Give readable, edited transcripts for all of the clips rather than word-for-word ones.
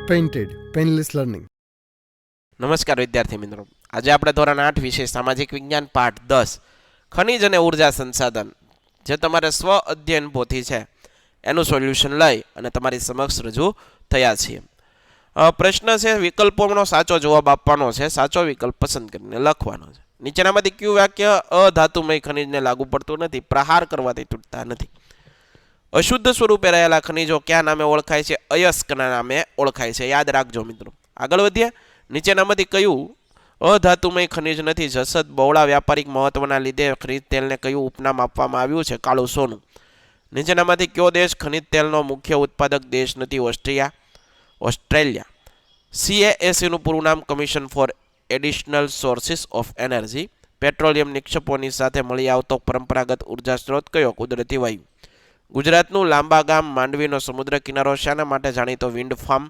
Painted painless learning. નમસ્કાર વિદ્યાર્થી મિત્રો, આજે આપણે ધોરણ 8 વિષય સામાજિક વિજ્ઞાન પાઠ 10 ખનિજ અને ઉર્જા સંસાધન જે તમારે સ્વ અધ્યયન પોથી છે એનું સોલ્યુશન લઈ અને તમારી સમક્ષ રજૂ થયા છીએ. પ્રશ્ન છે, વિકલ્પોનો સાચો જવાબ આપવાનો છે, સાચો વિકલ્પ પસંદ કરીને લખવાનો છે. નીચેનામાંથી કયું વાક્ય અધાતુમય ખનિજને લાગુ પડતું નથી, પ્રહાર કરવાથી તૂટતા નથી? અશુદ્ધ સ્વરૂપે રહેલા ખનિજો કયા નામે ઓળખાય છે? અયસ્કના નામે ઓળખાય છે. યાદ રાખજો મિત્રો. આગળ વધીએ. નીચેનામાંથી કયું અધાતુમય ખનિજ નથી? જસદ બહોળા વ્યાપારિક મહત્વના લીધે ખનિજ તેલને કયું ઉપનામ આપવામાં આવ્યું છે? કાળું સોનું. નીચેનામાંથી કયો દેશ ખનિજ તેલનો મુખ્ય ઉત્પાદક દેશ નથી? ઓસ્ટ્રેલિયા. CASE નું પૂરું નામ commission for additional sources of energy. Petroleum નિક્ષેપોની સાથે મળી આવતો પરંપરાગત ઉર્જા સ્ત્રોત કયો? કુદરતી વાયુ. ગુજરાતનું લાંબા ગામ માંડવીનો સમુદ્ર કિનારો શાના માટે જાણીતો? Wind farm.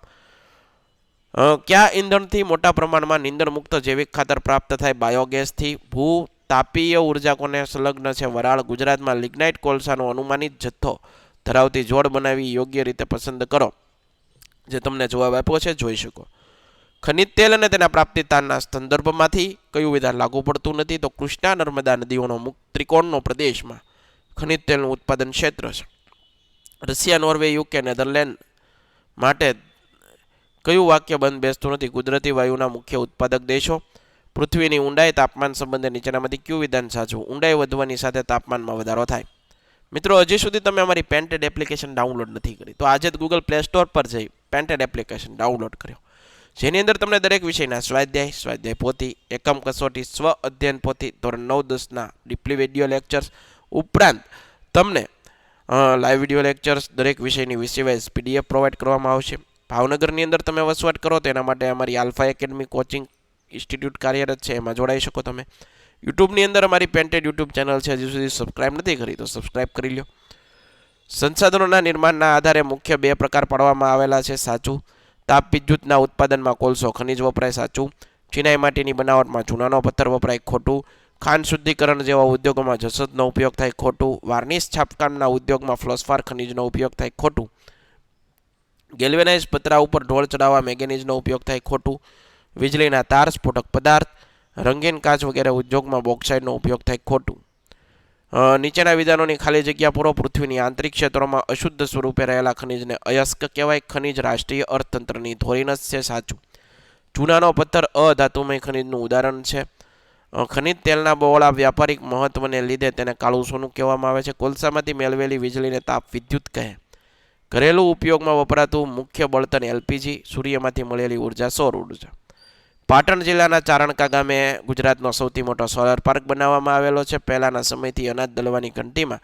કયા ઈંધણથી મોટા પ્રમાણમાં નીંદણ મુક્ત જૈવિક ખાતર પ્રાપ્ત થાય? બાયોગેસથી. ભૂ તાપીય ઉર્જા કોને સંલગ્ન છે? વરાળ. ગુજરાતમાં લિગ્નાઇટ કોલસાનો અનુમાનિત જથ્થો ધરાવતી જોડ બનાવી યોગ્ય રીતે પસંદ કરો. જે તમને જવાબ આપ્યો છે જોઈ શકો. ખનિજ તેલ અને તેના પ્રાપ્તિતાના સંદર્ભમાંથી કયું વિધાન લાગુ પડતું નથી? તો કૃષ્ણા નર્મદા નદીઓનો મુક્ત ત્રિકોણનો પ્રદેશમાં ખનિજ તેલનું ઉત્પાદન ક્ષેત્ર છે. રશિયા, નોર્વે, યુકે, નેધરલેન્ડ માટે કયું વાક્ય બંધ બેસતું નથી? કુદરતી વાયુના મુખ્ય ઉત્પાદક દેશો. પૃથ્વીની ઊંડાઈ તાપમાન સંબંધે નીચેનામાંથી કયું વિધાન સાચું? ઊંડાઈ વધવાની સાથે તાપમાનમાં વધારો થાય. મિત્રો, હજી સુધી તમે અમારી પેન્ટેડ એપ્લિકેશન ડાઉનલોડ નથી કરી તો આજે જ ગૂગલ પ્લે સ્ટોર પર જઈ પેન્ટેડ એપ્લિકેશન ડાઉનલોડ કર્યો, જેની અંદર તમને દરેક વિષયના સ્વાધ્યાય પોથી, એકમ કસોટી, સ્વ અધ્યયન પોથી, ધોરણ 9-10ના ડીપલી વિડીયો લેક્ચર્સ ઉપરાંત તમને લાઈવ વિડીયો લેક્ચર્સ દરેક વિષયની વિષયવાઇઝ PDF પ્રોવાઈડ કરવામાં આવશે. ભાવનગરની અંદર તમે વસવાટ કરો તો એના માટે અમારી આલ્ફા એકેડમી કોચિંગ ઇન્સ્ટિટ્યૂટ કાર્યરત છે, એમાં જોડાઈ શકો તમે. યુટ્યુબની અંદર અમારી પેન્ટેડ યુટ્યુબ ચેનલ છે, હજી સુધી સબસ્ક્રાઇબ નથી કરી તો સબસ્ક્રાઇબ કરી લો. સંસાધનોના નિર્માણના આધારે મુખ્ય 2 પ્રકાર પાડવામાં આવેલા છે, સાચું. તાપ વિદ્યુતના ઉત્પાદનમાં કોલસો ખનિજ વપરાય, સાચું. ચિનાઈ માટીની બનાવટમાં ચૂનાનો પથ્થર વપરાય, ખોટું. ખાંડ શુદ્ધિકરણ જેવા ઉદ્યોગોમાં જસદનો ઉપયોગ થાય, ખોટું. વાર્નિશ છાપકામના ઉદ્યોગમાં ફ્લોસ્ફાર ખનિજનો ઉપયોગ થાય, ખોટું. ગેલ્વેનાઇઝ પતરા ઉપર ઢોળ ચડાવવા મેંગેનીઝનો ઉપયોગ થાય, ખોટું. વીજળીના તાર, સ્ફોટક પદાર્થ, રંગીન કાચ વગેરે ઉદ્યોગમાં બોક્સાઇડનો ઉપયોગ થાય, ખોટું. નીચેના વિધાનોની ખાલી જગ્યા પૂરો. પૃથ્વીની આંતરિક ક્ષેત્રોમાં અશુદ્ધ સ્વરૂપે રહેલા ખનિજને અયસ્ક કહેવાય. ખનિજ રાષ્ટ્રીય અર્થતંત્રની ધોરીનસ છે, સાચું. ચૂનાનો પથ્થર અધાતુમય ખનિજનું ઉદાહરણ છે. ખનિજ તેલના બહોળા વ્યાપારિક મહત્વને લીધે તેને કાળું સોનું કહેવામાં આવે છે. કોલસામાંથી મેળવેલી વીજળીને તાપ વિદ્યુત કહે. ઘરેલું ઉપયોગમાં વપરાતું મુખ્ય બળતણ LPG. સૂર્યમાંથી મળેલી ઉર્જા સૌર ઉર્જા. પાટણ જિલ્લાના ચારણકા ગામે ગુજરાતનો સૌથી મોટો સોલર પાર્ક બનાવવામાં આવેલો છે. પહેલાના સમયથી અનાજ દળવાની ઘંટીમાં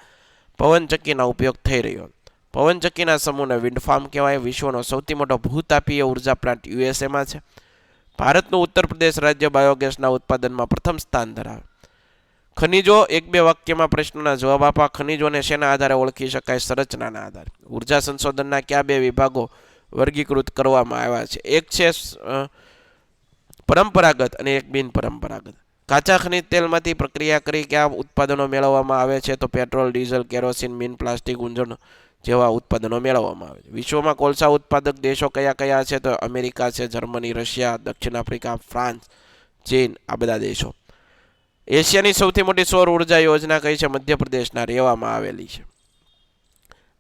પવનચક્કીનો ઉપયોગ થઈ રહ્યો. પવનચક્કીના સમૂહને વિન્ડ ફાર્મ કહેવાય. વિશ્વનો સૌથી મોટો ભૂતાપીય ઉર્જા પ્લાન્ટ USAમાં છે. ભારતનું ઉત્તર પ્રદેશ રાજ્ય બાયોગેસના ઉત્પાદનમાં પ્રથમ સ્થાન ધરાવે. ખનિજો 1-2 વાક્યમાં પ્રશ્નના જવાબ આપવા. ખનિજોને શેના આધારે ઓળખી શકાય? સંરચનાના આધારે. ઉર્જા સંશોધનના કયા 2 વિભાગો વર્ગીકૃત કરવામાં આવ્યા છે? એક છે પરંપરાગત અને એક બિન પરંપરાગત. કાચા ખનિજ તેલમાંથી પ્રક્રિયા કરી કયા ઉત્પાદનો મેળવવામાં આવે છે? તો પેટ્રોલ, ડીઝલ, કેરોસીન, મીન, પ્લાસ્ટિક, ઊંજણ જેવા ઉત્પાદનો મેળવવામાં આવે છે. વિશ્વમાં કોલસા ઉત્પાદક દેશો કયા કયા છે? તો અમેરિકા છે, જર્મની, રશિયા, દક્ષિણ આફ્રિકા, ફ્રાન્સ, ચીન, આ બધા દેશો. એશિયાની સૌથી મોટી સૌર ઉર્જા યોજના કઈ છે? મધ્યપ્રદેશના રેવામાં આવેલી છે.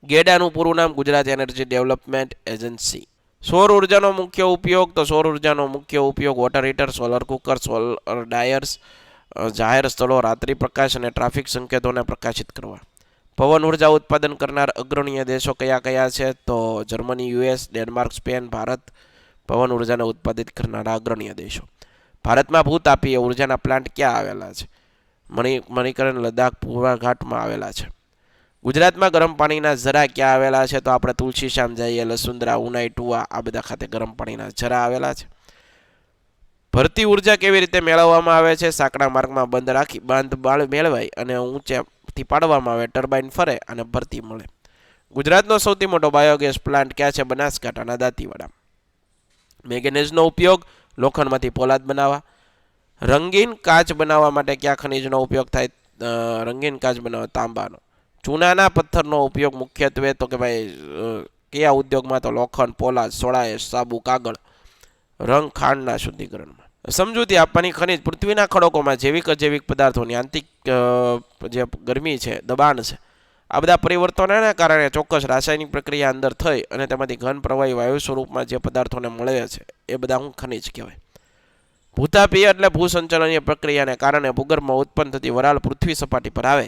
ગેડાનું પૂરું નામ ગુજરાત એનર્જી ડેવલપમેન્ટ એજન્સી. સૌર ઉર્જાનો મુખ્ય ઉપયોગ. તો સૌર ઉર્જાનો મુખ્ય ઉપયોગ water heater, solar cooker, solar dryers, જાહેર સ્થળો, રાત્રિ પ્રકાશ અને ટ્રાફિક સંકેતોને પ્રકાશિત કરવા. પવન ઉર્જા ઉત્પાદન કરનાર અગ્રણીય દેશો કયા કયા છે? તો Germany, US, Denmark, Spain, Bharat પવન ઉર્જાને ઉત્પાદિત કરનારા અગ્રણીય દેશો. ભારતમાં ભૂતાપીય ઉર્જાના પ્લાન્ટ ક્યાં આવેલા છે? મણિકરણ, લદ્દાખ, પૂર્વા ઘાટમાં આવેલા છે. ગુજરાતમાં ગરમ પાણીના ઝરા ક્યાં આવેલા છે? તો આપણે તુલસીશ્યામ જઈએ, લસુંદરા, ઉનાઈ, ટુવા આ બધા ખાતે ગરમ પાણીના ઝરા આવેલા છે. ભરતી ઉર્જા કેવી રીતે મેળવવામાં આવે છે? સાંકડા માર્ગમાં બાંધ મેળવાય અને ઊંચેથી પાડવામાં આવે, ટર્બાઇન ફરે અને ભરતી મળે. ગુજરાતનો સૌથી મોટો બાયોગેસ પ્લાન્ટ ક્યાં છે? બનાસકાંઠાના દાંતીવાડા. મેંગેનીઝનો ઉપયોગ લોખંડમાંથી પોલાદ બનાવવા. રંગીન કાચ બનાવવા માટે કયા ખનિજનો ઉપયોગ થાય? રંગીન કાચ બનાવવા તાંબાનો. ચૂનાના પથ્થરનો ઉપયોગ મુખ્યત્વે તો કે ભાઈ કયા ઉદ્યોગમાં? તો લોખંડ, પોલાદ, સોડા એશ, સાબુ, કાગળ, રંગ, ખાંડના શુદ્ધિકરણમાં. સમજૂતી આપવાની. ખનિજ પૃથ્વીના ખડકોમાં જૈવિક અજૈવિક પદાર્થોની આંતરિક જે ગરમી છે, દબાણ છે, આ બધા પરિવર્તનોને કારણે ચોક્કસ રાસાયણિક પ્રક્રિયા અંદર થઈ અને તેમાંથી ઘન પ્રવાહી વાયુ સ્વરૂપમાં જે પદાર્થોને મળે છે એ બધા ખનિજ કહેવાય. ભૂતાપીય એટલે ભૂસંચલનીય પ્રક્રિયાને કારણે ભૂગર્ભમાં ઉત્પન્ન થતી વરાળ પૃથ્વી સપાટી પર આવે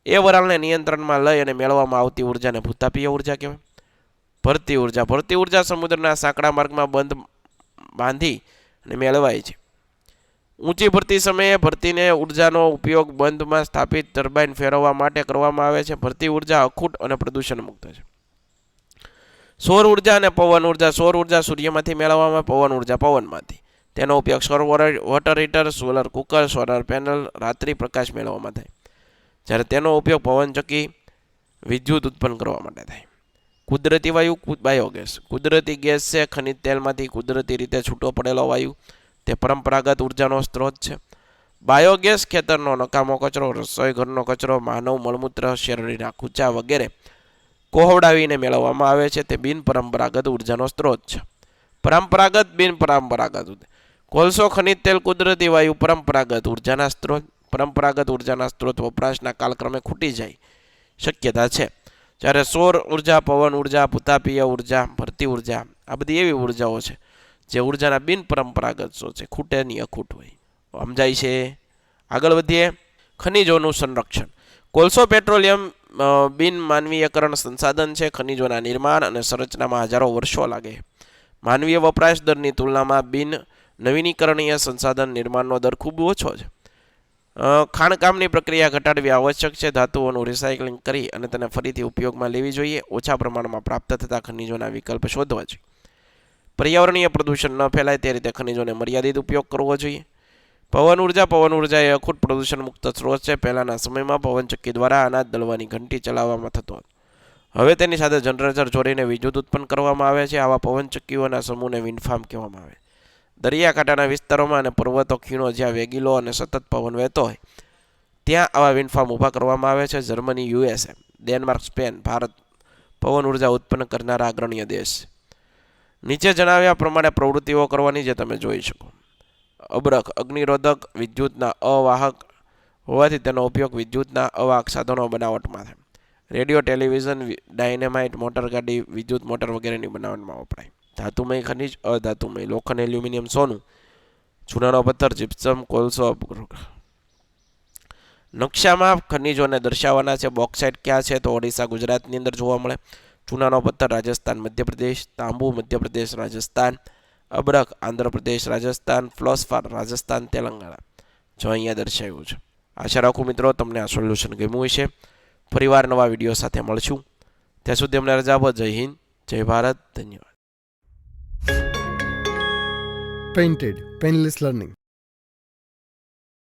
એ વરાળને નિયંત્રણમાં લઈ અને મેળવવામાં આવતી ઉર્જાને ભૂતાપીય ઉર્જા કહેવાય. ભરતી ઉર્જા. ભરતી ઉર્જા સમુદ્રના સાંકડા માર્ગમાં બાંધી અને મેળવાય છે. ઊંચી ભરતી સમયે ભરતીને ઉર્જાનો ઉપયોગ બંધમાં સ્થાપિત ટર્બાઇન ફેરવવા માટે કરવામાં આવે છે. ભરતી ઉર્જા અખૂટ અને પ્રદૂષણ મુક્ત છે. સૌર ઉર્જા અને પવન ઉર્જા. સૌર ઉર્જા સૂર્યમાંથી મેળવવામાં, પવન ઉર્જા પવનમાંથી. તેનો ઉપયોગ સૌર water heater, solar cooker, solar panel, રાત્રિ પ્રકાશ મેળવવામાં થાય. જ્યારે તેનો ઉપયોગ પવનચક્કી વિદ્યુત ઉત્પન્ન કરવા માટે થાય. કુદરતી વાયુ, બાયોગેસ. કુદરતી ગેસ છે ખનિજ તેલમાંથી કુદરતી રીતે છૂટો પડેલો વાયુ. તે પરંપરાગત ઉર્જાનો સ્ત્રોત છે. બાયોગેસ ખેતરનો નકામો કચરો, રસોઈ ઘરનો કચરો, માનવ મળમૂત્ર, શેરડીના કૂચા વગેરે કોહવડાવીને મેળવવામાં આવે છે. તે બિનપરંપરાગત ઉર્જાનો સ્ત્રોત છે. પરંપરાગત, બિનપરંપરાગત. કોલસો, ખનિજ તેલ, કુદરતી વાયુ પરંપરાગત ઉર્જાના સ્ત્રોત. પરંપરાગત ઉર્જાના સ્ત્રોત વપરાશના કાલક્રમે ખૂટી જાય શક્યતા છે. જ્યારે સૌર ઉર્જા, પવન ઉર્જા, ભૂતાપીય ઉર્જા, ભરતી ઉર્જા આ બધી એવી ઉર્જાઓ છે જે ઉર્જાના બિનપરંપરાગત સ્ત્રોત છે, ખૂટે નહીં, અખૂટ હોય. સમજાય છે? આગળ વધીએ. ખનિજોનું સંરક્ષણ. કોલસો પેટ્રોલિયમ બિનમાનવીયકરણ સંસાધન છે. ખનિજોના નિર્માણ અને સંરચનામાં હજારો વર્ષો લાગે. માનવીય વપરાશ દરની તુલનામાં બિન નવીનીકરણીય સંસાધન નિર્માણનો દર ખૂબ ઓછો છે. ખાણકામની પ્રક્રિયા ઘટાડવી આવશ્યક છે. ધાતુઓનું રિસાયકલિંગ કરી અને તેને ફરીથી ઉપયોગમાં લેવી જોઈએ. ઓછા પ્રમાણમાં પ્રાપ્ત થતા ખનિજોના વિકલ્પ શોધવા જોઈએ. પર્યાવરણીય પ્રદૂષણ ન ફેલાય તે રીતે ખનિજોને મર્યાદિત ઉપયોગ કરવો જોઈએ. પવન ઉર્જા એ અખૂટ પ્રદૂષણ મુક્ત સ્ત્રોત છે. પહેલાના સમયમાં પવનચક્કી દ્વારા અનાજ દળવાની ઘંટી ચલાવવામાં થતો હતો. હવે તેની સાથે જનરેટર જોડીને વિદ્યુત ઉત્પન્ન કરવામાં આવે છે. આવા પવનચક્કીઓના સમૂહને વિન્ડ ફાર્મ કહેવામાં આવે છે. દરિયાકાંઠાના વિસ્તારોમાં અને પર્વતો ખીણો જ્યાં વેગીલો અને સતત પવન વહેતો હોય ત્યાં આવા વિન્ડ ફાર્મ ઊભા કરવામાં આવે છે. Germany, USA, Denmark, Spain, Bharat પવન ઉર્જા ઉત્પન્ન કરનારા અગ્રણીય દેશ. નીચે જણાવ્યા પ્રમાણે પ્રવૃત્તિઓ કરવાની જે તમે જોઈ શકો. અબરખ, અગ્નિરોધક, વિદ્યુતના અવાહક હોવાથી તેનો ઉપયોગ વિદ્યુતના અવાહક સાધનો બનાવટમાં થાય. રેડિયો, ટેલિવિઝન, ડાયનેમાઇટ, મોટરગાડી, વિદ્યુત મોટર વગેરેની બનાવટમાં વપરાય. ધાતુમય ખનિજ, અધાતુમય, લોખંડ, એલ્યુમિનિયમ, સોનું, ચૂનાનો પથ્થર, જીપ્સમ, કોલસો. નકશામાં ખનિજોને દર્શાવવાના છે. બોક્સાઇટ ક્યાં છે? તો ઓડિશા, ગુજરાતની અંદર જોવા મળે. ચૂનાનો પથ્થર રાજસ્થાન, મધ્યપ્રદેશ. તાંબુ મધ્યપ્રદેશ, રાજસ્થાન. અબરખ આંધ્રપ્રદેશ, રાજસ્થાન. ફ્લોસ્ફાર રાજસ્થાન, તેલંગાણા. જો અહીંયા દર્શાવ્યું છે. આશા રાખું મિત્રો તમને આ સોલ્યુશન ગમ્યું હશે. ફરીવાર નવા વિડીયો સાથે મળશું. ત્યાં સુધી અમને રજા આપો. જય હિન્દ, જય ભારત, ધન્યવાદ. Painted, Painless Learning.